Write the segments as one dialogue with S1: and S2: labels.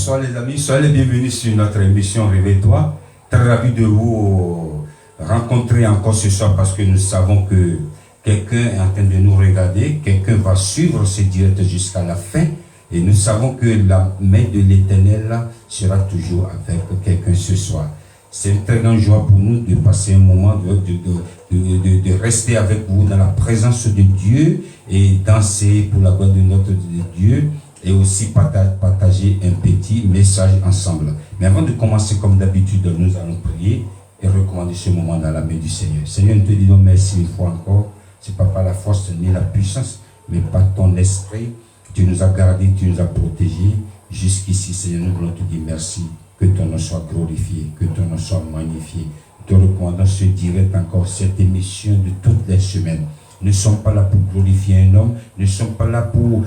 S1: Bonsoir les amis, soyez les bienvenus sur notre émission Réveille-toi. Très ravi de vous rencontrer encore ce soir parce que nous savons que quelqu'un est en train de nous regarder, quelqu'un va suivre ce direct jusqu'à la fin et nous savons que la main de l'Éternel sera toujours avec quelqu'un ce soir. C'est une très grande joie pour nous de passer un moment, de rester avec vous dans la présence de Dieu et danser pour la gloire de notre Dieu et aussi partager un petit message ensemble. Mais avant de commencer comme d'habitude, nous allons prier et recommander ce moment dans la main du Seigneur. Seigneur, nous te disons merci une fois encore. Ce n'est pas par la force ni la puissance, mais par ton esprit. Tu nous as gardés, tu nous as protégés. Jusqu'ici, Seigneur, nous voulons te dire merci. Que ton nom soit glorifié, que ton nom soit magnifié. Nous te recommandons ce direct encore, cette émission de toutes les semaines. Nous ne sommes pas là pour glorifier un homme, nous ne sommes pas là pour...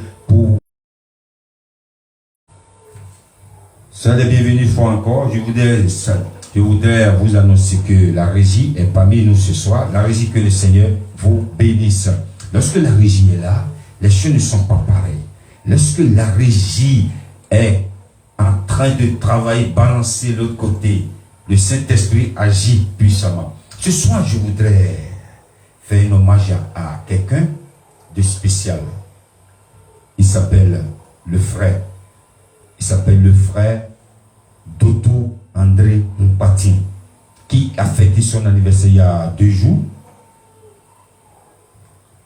S1: Soyez les bienvenus une fois encore. Je voudrais vous annoncer que la régie est parmi nous ce soir. La régie, que le Seigneur vous bénisse. Lorsque la régie est là, les choses ne sont pas pareilles. Lorsque la régie est en train de travailler, balancer l'autre côté, le Saint-Esprit agit puissamment. Ce soir, je voudrais faire un hommage à quelqu'un de spécial. Il s'appelle le frère. Il s'appelle le frère Dodo André Mpati, qui a fêté son anniversaire il y a 2 jours.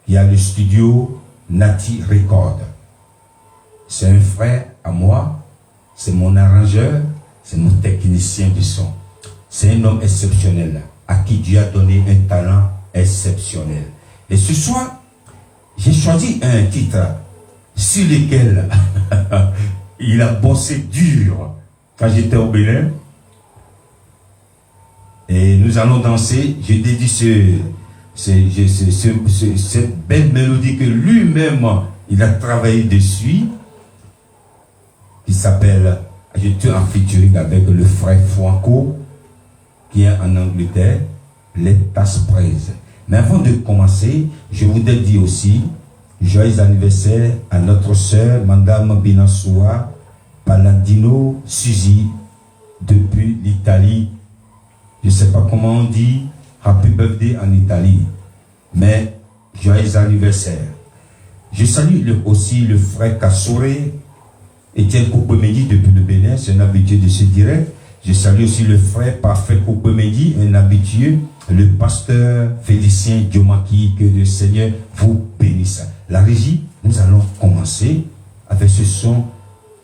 S1: Il y a le studio Nati Record. C'est un frère à moi. C'est mon arrangeur, c'est mon technicien du son. C'est un homme exceptionnel à qui Dieu a donné un talent exceptionnel. Et ce soir, j'ai choisi un titre sur lequel il a bossé dur quand j'étais au Bénin. Et nous allons danser. Je dédie cette belle mélodie que lui-même, il a travaillé dessus, qui s'appelle, j'étais en featuring avec le frère Franco, qui est en Angleterre, Let Us Praise. Mais avant de commencer, je voudrais dire aussi, joyeux anniversaire à notre sœur, Madame Binassoua Paladino Suzy, depuis l'Italie. Je ne sais pas comment on dit, Happy Birthday en Italie, mais joyeux anniversaire. Je salue aussi le frère Kassoré, Etienne Koupemedi depuis le Bénin, c'est un habitué de ce direct. Je salue aussi le frère Parfait Koupemedi, un habitué, le pasteur Félicien Diomaki, que le Seigneur vous bénisse. La régie, nous allons commencer avec ce son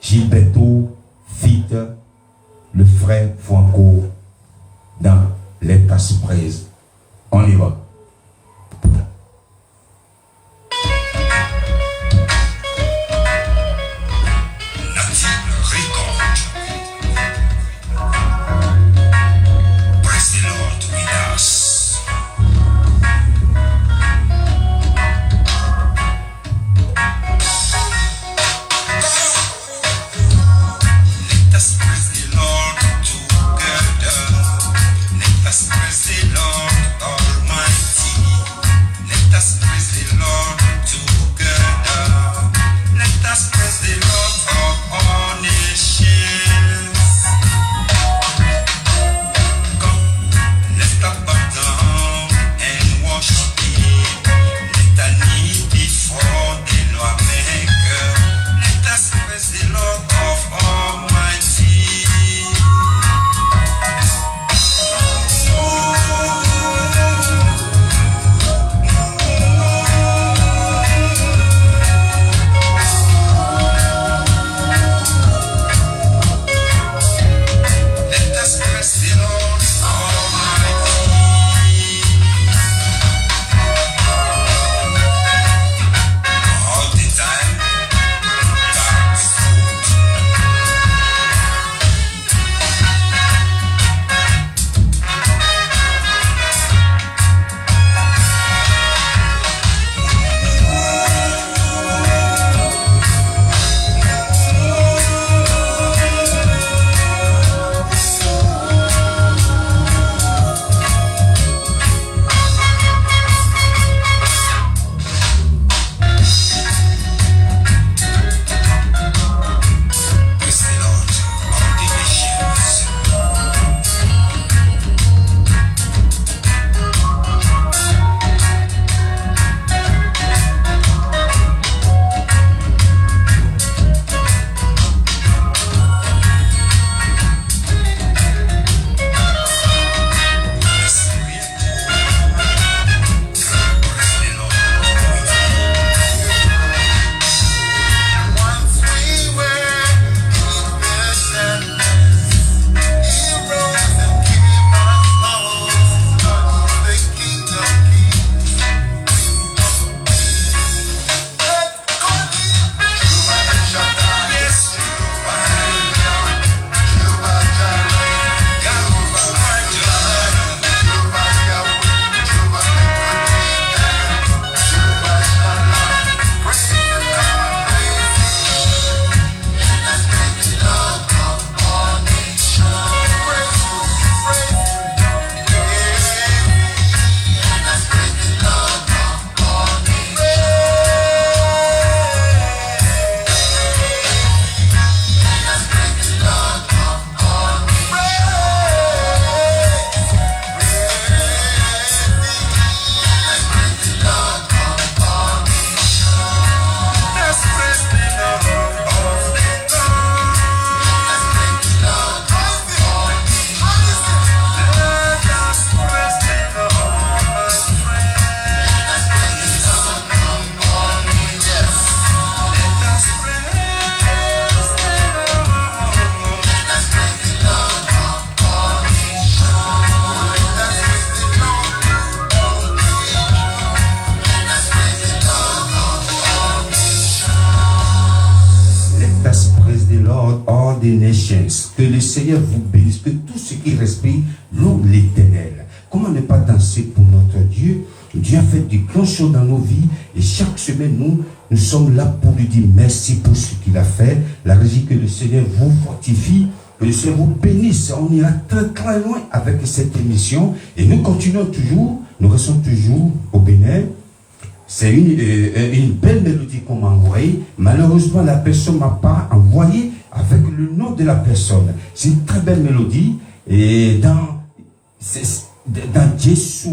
S1: Gilberto fit le frère Franco dans Let Us Praise. On y va.
S2: Praise the Lord, all my
S1: praise the Lord, all the nations. Que le Seigneur vous bénisse, que tout ce qui respire loue l'Éternel. Comment ne pas danser pour notre Dieu? Dieu a fait du grand chose dans nos vies et chaque semaine, nous sommes là pour lui dire merci pour ce qu'il a fait. La régie, que le Seigneur vous fortifie, que le Seigneur vous bénisse. On ira très très loin avec cette émission et nous continuons toujours, nous restons toujours au Bénin. C'est une belle mélodie qu'on m'a envoyée. Malheureusement, la personne ne m'a pas envoyé avec le nom de la personne. C'est une très belle mélodie et dans Jésus,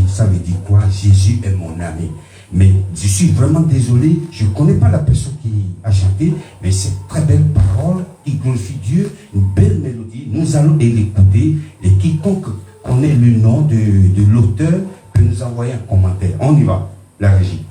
S1: ça veut dire quoi? Jésus est mon ami. Mais je suis vraiment désolé, je ne connais pas la personne qui a chanté, mais c'est très belle parole, il glorifie Dieu, une belle mélodie. Nous allons l'écouter et quiconque connaît le nom de l'auteur peut nous envoyer un commentaire. On y va, la régie.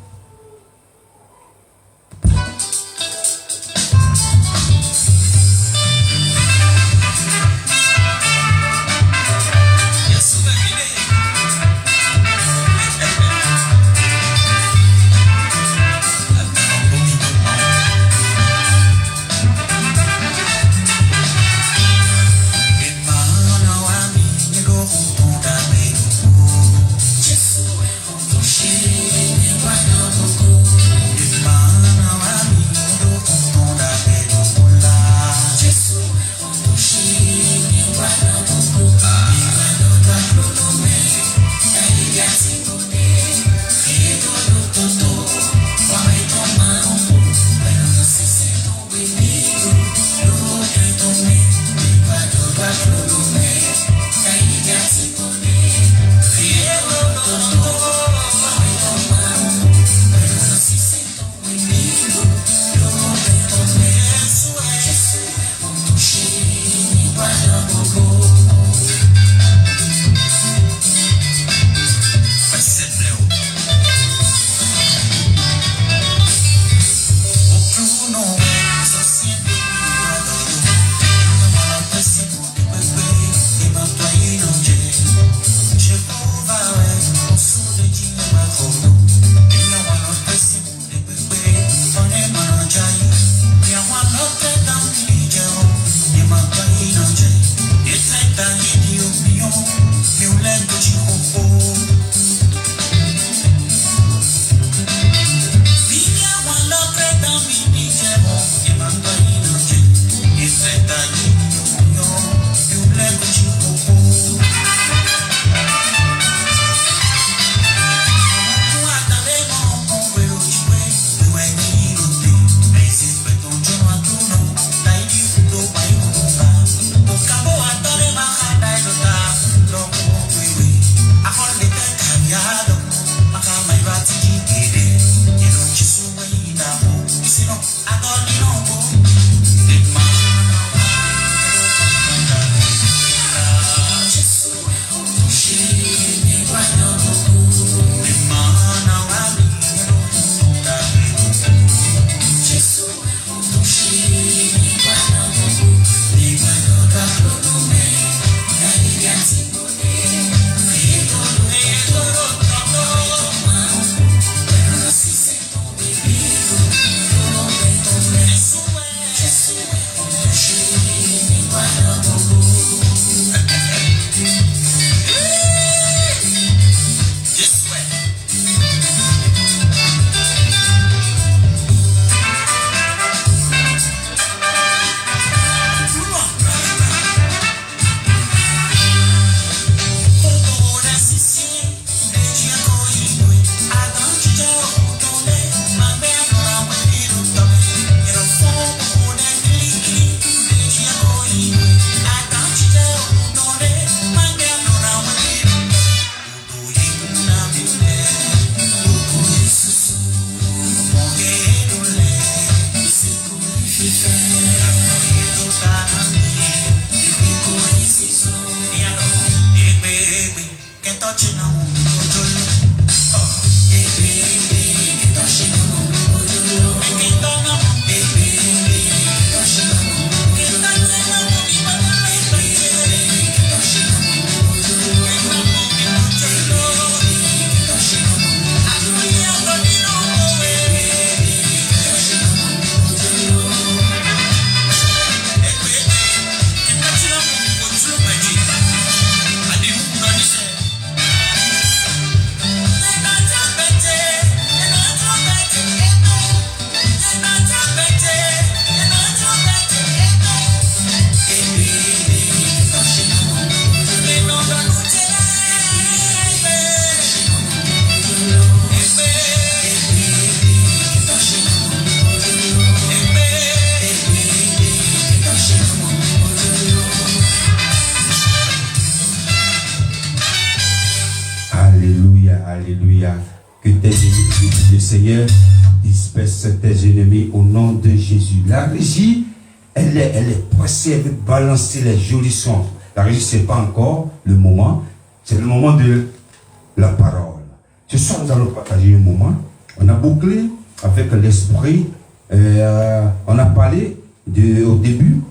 S2: I thought you know.
S1: que tes ennemis, le Seigneur, disperse tes ennemis au nom de Jésus. La régie, elle est pressée, elle veut balancer les jolis sons. La régie, ce n'est pas encore le moment, c'est le moment de la parole. Ce soir, nous allons partager un moment. On a bouclé avec l'esprit, on a parlé au début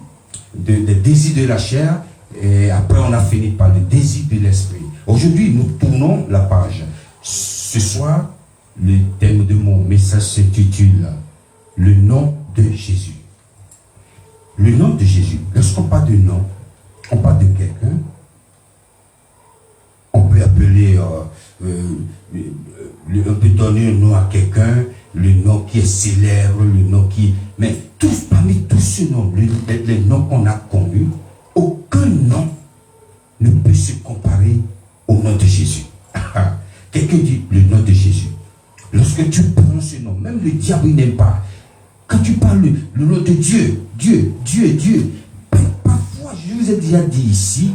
S1: des désirs de la chair, et après on a fini par le désir de l'esprit. Aujourd'hui, nous tournons la page. Ce soir, le thème de mon message s'intitule « Le nom de Jésus ». Le nom de Jésus. Lorsqu'on parle de nom, on parle de quelqu'un. On peut appeler, on peut donner un nom à quelqu'un, le nom qui est célèbre, le nom qui... Mais parmi tous ces noms, les noms qu'on a connus, aucun nom ne peut se comparer au nom de Jésus. Quelqu'un dit le nom de Jésus. Lorsque tu prends ce nom, même le diable n'aime pas. Quand tu parles le nom de Dieu, Dieu, parfois, je vous ai déjà dit ici,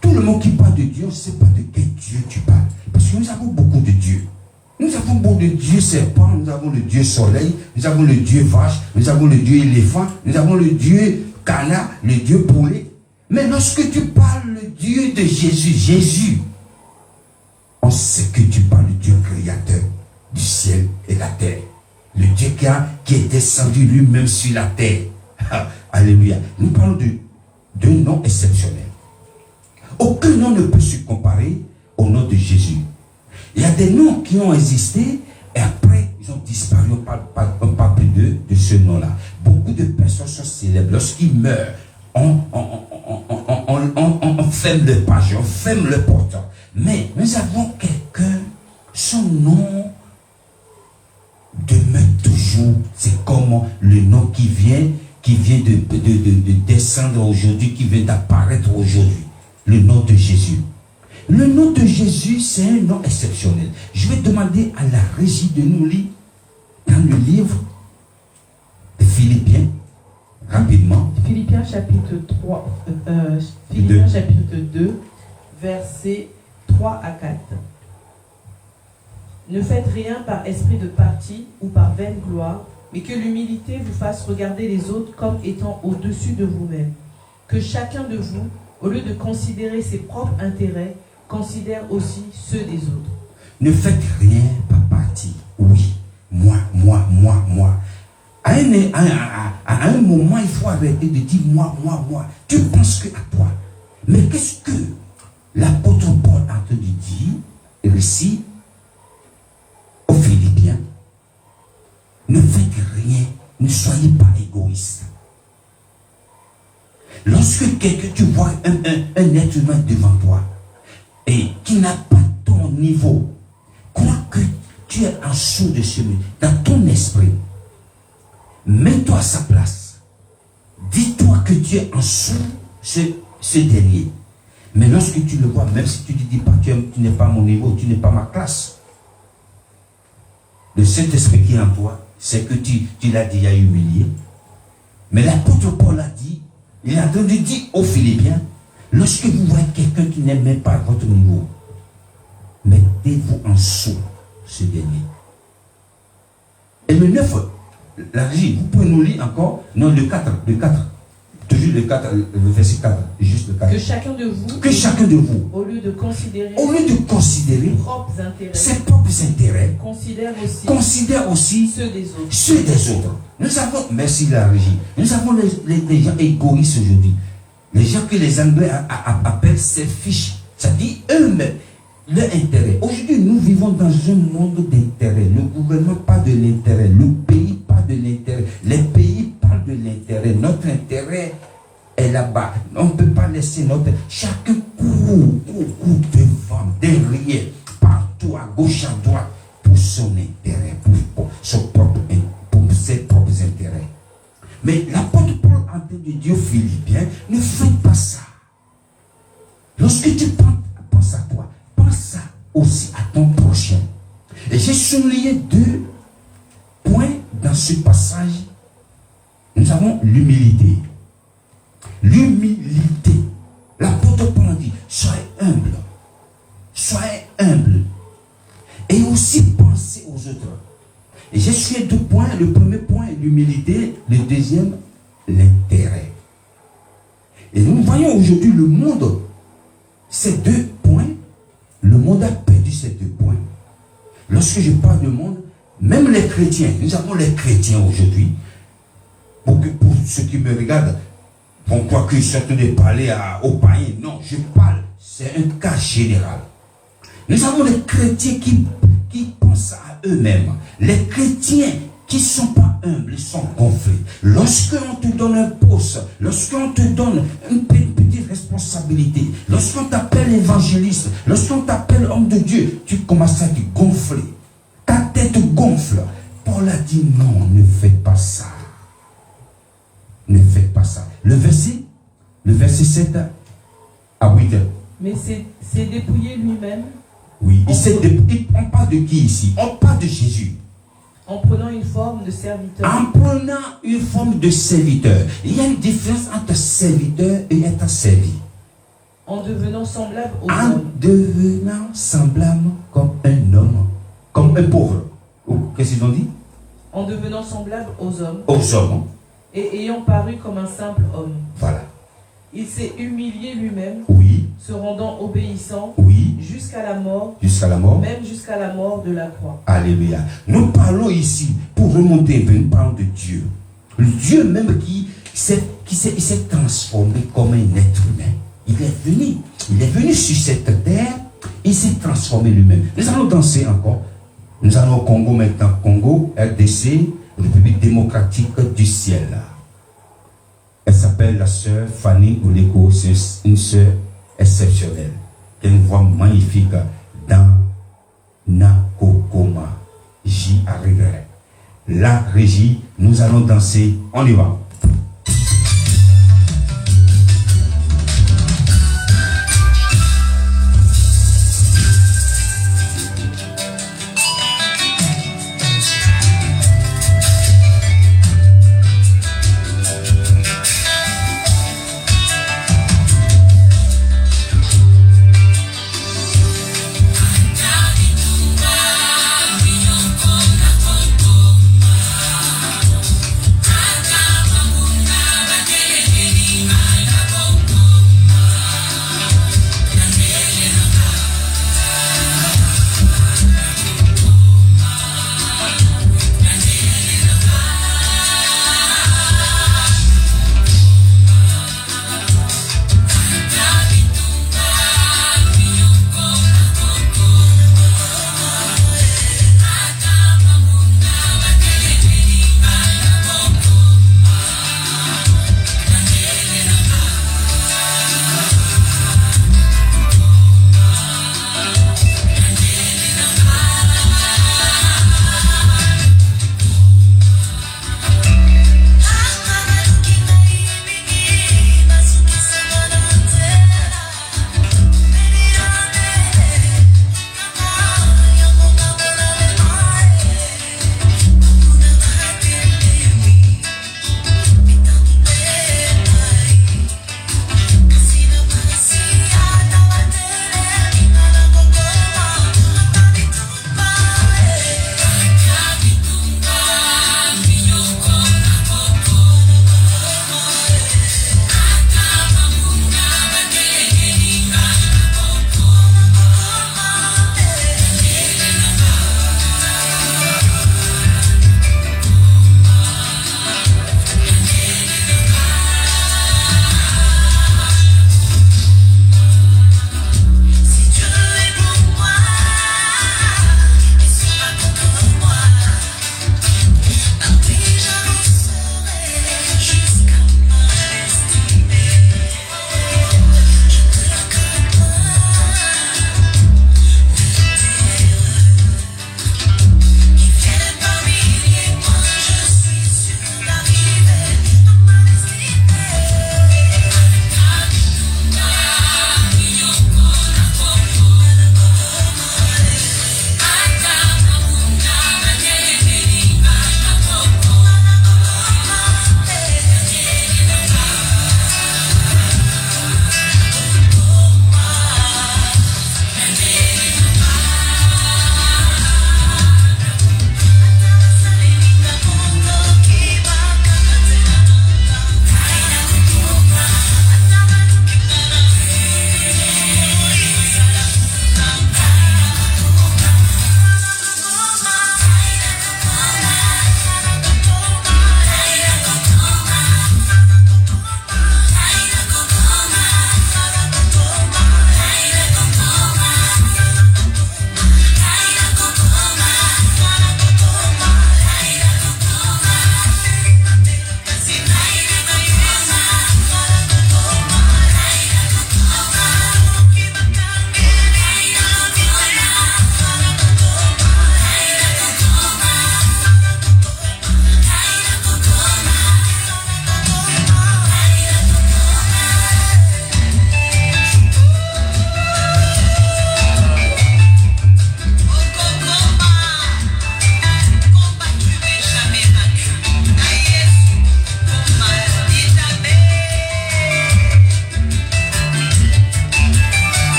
S1: tout le monde qui parle de Dieu, on ne sait pas de quel Dieu tu parles. Parce que nous avons beaucoup de dieux. Nous avons beaucoup de dieux serpents, nous avons le Dieu soleil, nous avons le Dieu vache, nous avons le Dieu éléphant, nous avons le Dieu canard, le Dieu poulet. Mais lorsque tu parles le Dieu de Jésus, on sait que tu parles du Dieu créateur du ciel et de la terre. Le Dieu qui est descendu lui-même sur la terre. Alléluia. Nous parlons d'un nom exceptionnel. Aucun nom ne peut se comparer au nom de Jésus. Il y a des noms qui ont existé et après ils ont disparu. On ne parle plus de ce nom-là. Beaucoup de personnes sont célèbres. Lorsqu'ils meurent, on ferme le page, on ferme le porte. Mais nous avons quelqu'un, son nom demeure toujours. C'est comme le nom qui vient de descendre aujourd'hui, qui vient d'apparaître aujourd'hui. Le nom de Jésus. Le nom de Jésus, c'est un nom exceptionnel. Je vais demander à la régie de nous lire dans le livre de Philippiens, rapidement.
S2: Philippiens chapitre 2, versets 3 à 4. Ne faites rien par esprit de parti ou par vaine gloire, mais que l'humilité vous fasse regarder les autres comme étant au-dessus de vous-même. Que chacun de vous, au lieu de considérer ses propres intérêts, considère aussi ceux des autres.
S1: Ne faites rien par parti. Oui, moi. À un moment, il faut arrêter de dire moi. Tu penses que à toi. Mais qu'est-ce que l'apôtre Paul a entendu dire ici aux Philippiens? Ne faites rien, ne soyez pas égoïste. Lorsque quelqu'un, tu vois un être humain devant toi et qui n'a pas ton niveau, crois que tu es en dessous de celui, dans ton esprit, mets-toi à sa place. Dis-toi que tu es en dessous ce dernier. Mais lorsque tu le vois, même si tu ne dis pas tu n'es pas mon niveau, tu n'es pas ma classe, le Saint-Esprit qui est en toi, c'est que tu l'as déjà humilié. Mais l'apôtre Paul a dit, il a entendu dire aux Philippiens, lorsque vous voyez quelqu'un qui n'est même pas à votre niveau, mettez-vous en dessous ce dernier. Et le 9, la régie, vous pouvez nous lire encore, non, le 4, toujours le 4, le verset 4, juste le 4.
S2: Que chacun de vous,
S1: au
S2: lieu de considérer
S1: ses propres intérêts,
S2: considère aussi
S1: ceux des autres. Nous avons, merci la régie, nous avons les gens égoïstes aujourd'hui. Les gens que les Anglais appellent selfish, ça dit eux-mêmes, leur intérêt. Aujourd'hui, nous vivons dans un monde d'intérêt. Le gouvernement parle de l'intérêt, le pays parle de l'intérêt, les pays parlent de l'intérêt. Notre intérêt est là-bas. On ne peut pas laisser notre... Chacun court devant, derrière, partout, à gauche, à droite, pour son intérêt, pour ses propres intérêts. Mais l'apôtre Paul a dit Dieu Philippiens, ne fais pas ça. Lorsque tu penses à toi, pense aussi à ton prochain. Et j'ai souligné 2 points dans ce passage. Nous avons l'humilité. L'humilité. L'apôtre Paul a dit, soyez humble. Soyez humble. Et aussi pensez deuxième, l'intérêt. Et nous voyons aujourd'hui le monde, ces deux points, le monde a perdu ces deux points. Lorsque je parle du monde, même les chrétiens, nous avons les chrétiens aujourd'hui, pour ceux qui me regardent, on croit que je suis en train de parler aux païens. Non, je parle, c'est un cas général. Nous avons les chrétiens qui pensent à eux-mêmes. Les chrétiens qui ne sont pas humbles, ils sont gonflés. Lorsqu'on te donne un poste, lorsqu'on te donne une petite responsabilité, lorsqu'on t'appelle évangéliste, lorsqu'on t'appelle homme de Dieu, tu commences à te gonfler. Ta tête gonfle. Paul a dit non, ne faites pas ça. Ne faites pas ça. Le verset 7 à 8.
S2: Mais c'est dépouiller lui-même.
S1: Oui, on parle de qui ici? On parle de Jésus.
S2: En prenant une forme de serviteur.
S1: En prenant une forme de serviteur. Il y a une différence entre serviteur et être servi.
S2: En devenant semblable aux
S1: En
S2: hommes.
S1: devenant semblable comme un homme, comme un pauvre. Qu'est-ce qu'ils ont dit?
S2: En devenant semblable aux hommes.
S1: Aux hommes.
S2: Et ayant paru comme un simple homme.
S1: Voilà.
S2: Il s'est humilié lui-même.
S1: Oui.
S2: Se rendant obéissant.
S1: Oui.
S2: Jusqu'à la mort.
S1: Jusqu'à la mort.
S2: Même jusqu'à la mort de la croix.
S1: Alléluia. Nous parlons ici, pour remonter, nous parlons de Dieu. Le Dieu même qui s'est transformé comme un être humain. Il est venu sur cette terre, il s'est transformé lui-même. Nous allons danser encore. Nous allons au Congo maintenant. Congo, RDC, République démocratique du ciel. Elle s'appelle la sœur Fanny Oleko. C'est une sœur exceptionnelle. Elle a une voix magnifique dans Nakokoma. J'y arriverai. La régie, nous allons danser. On y va.
S3: Come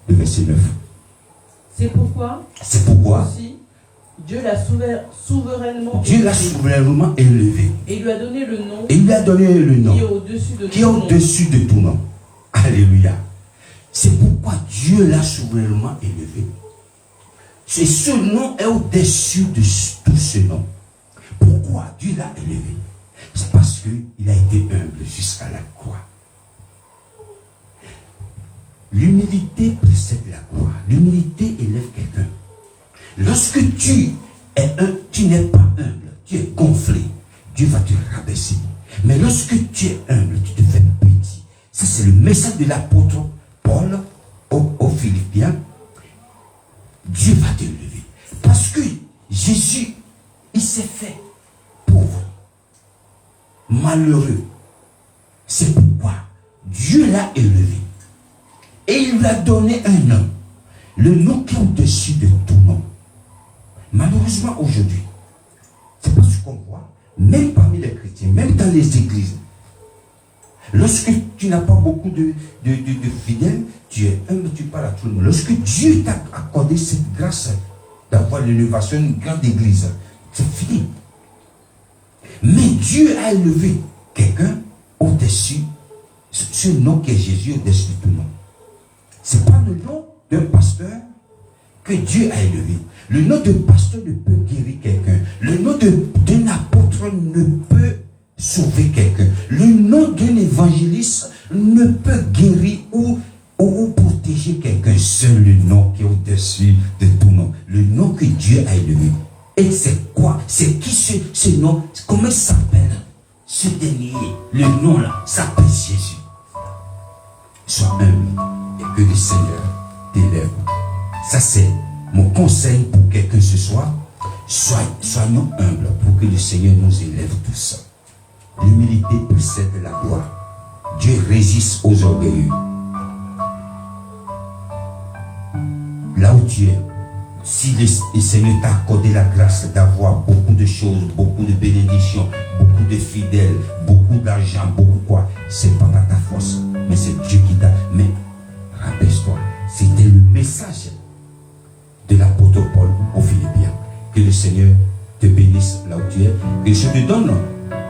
S1: le verset 9.
S2: C'est pourquoi aussi, Dieu l'a souverainement
S1: élevé.
S2: Et il lui a donné le nom.
S1: Et il lui a donné le nom
S2: qui est au-dessus de tout nom.
S1: Alléluia. C'est pourquoi Dieu l'a souverainement élevé. Ce nom est au-dessus de tout ce nom. Pourquoi Dieu l'a élevé? C'est parce qu'il a été humble jusqu'à la croix. L'humilité précède la gloire. L'humilité élève quelqu'un. Lorsque tu n'es pas humble, tu es gonflé, Dieu va te rabaisser. Mais lorsque tu es humble, tu te fais petit. Ça, c'est le message de l'apôtre Paul aux Philippiens. Dieu va te lever. Parce que Jésus, il s'est fait pauvre, malheureux. C'est pourquoi Dieu l'a élevé. Et il lui a donné un nom. Le nom qui est au-dessus de tout nom. Malheureusement, aujourd'hui, c'est pas ce qu'on voit, même parmi les chrétiens, même dans les églises. Lorsque tu n'as pas beaucoup de fidèles, tu es humble, tu parles à tout le monde. Lorsque Dieu t'a accordé cette grâce d'avoir l'élévation d'une grande église, c'est fini. Mais Dieu a élevé quelqu'un au-dessus, ce nom qui est Jésus au-dessus de tout nom. Ce n'est pas le nom d'un pasteur que Dieu a élevé. Le nom d'un pasteur ne peut guérir quelqu'un. Le nom d'un apôtre ne peut sauver quelqu'un. Le nom d'un évangéliste ne peut guérir ou protéger quelqu'un. Seul le nom qui est au-dessus de tout nom. Le nom que Dieu a élevé. Et c'est quoi? C'est qui ce nom? Comment il s'appelle? Ce dernier, le nom là, s'appelle Jésus. Sois humble et que le Seigneur t'élève. Ça c'est mon conseil pour quelqu'un ce soir. Soyons humbles pour que le Seigneur nous élève tous. L'humilité précède la gloire. Dieu résiste aux orgueilleux. Là où tu es, si le Seigneur t'a accordé la grâce d'avoir beaucoup de choses, beaucoup de bénédictions, beaucoup de fidèles, beaucoup d'argent, beaucoup quoi, c'est pas par ta force, mais c'est Dieu qui t'a. Mais rappelle-toi, c'était le message de l'apôtre Paul aux Philippiens. Que le Seigneur te bénisse là où tu es. Que je te donne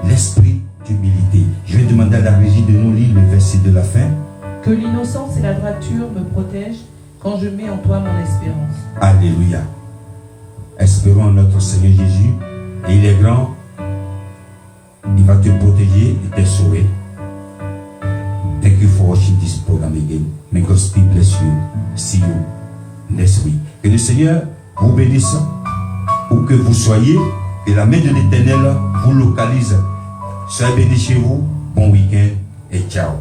S1: l'esprit d'humilité. Je vais demander à la régie de nous lire le verset de la fin.
S2: Que l'innocence et la droiture me protègent quand je mets en toi mon espérance.
S1: Alléluia. Espérons en notre Seigneur Jésus. Et il est grand. Il va te protéger et te sauver. Thank you for watching this program again. May God bless you. See you next week. Que le Seigneur vous bénisse. Où que vous soyez, que la main de l'Éternel vous localise. Soyez bénis chez vous. Bon week-end et ciao.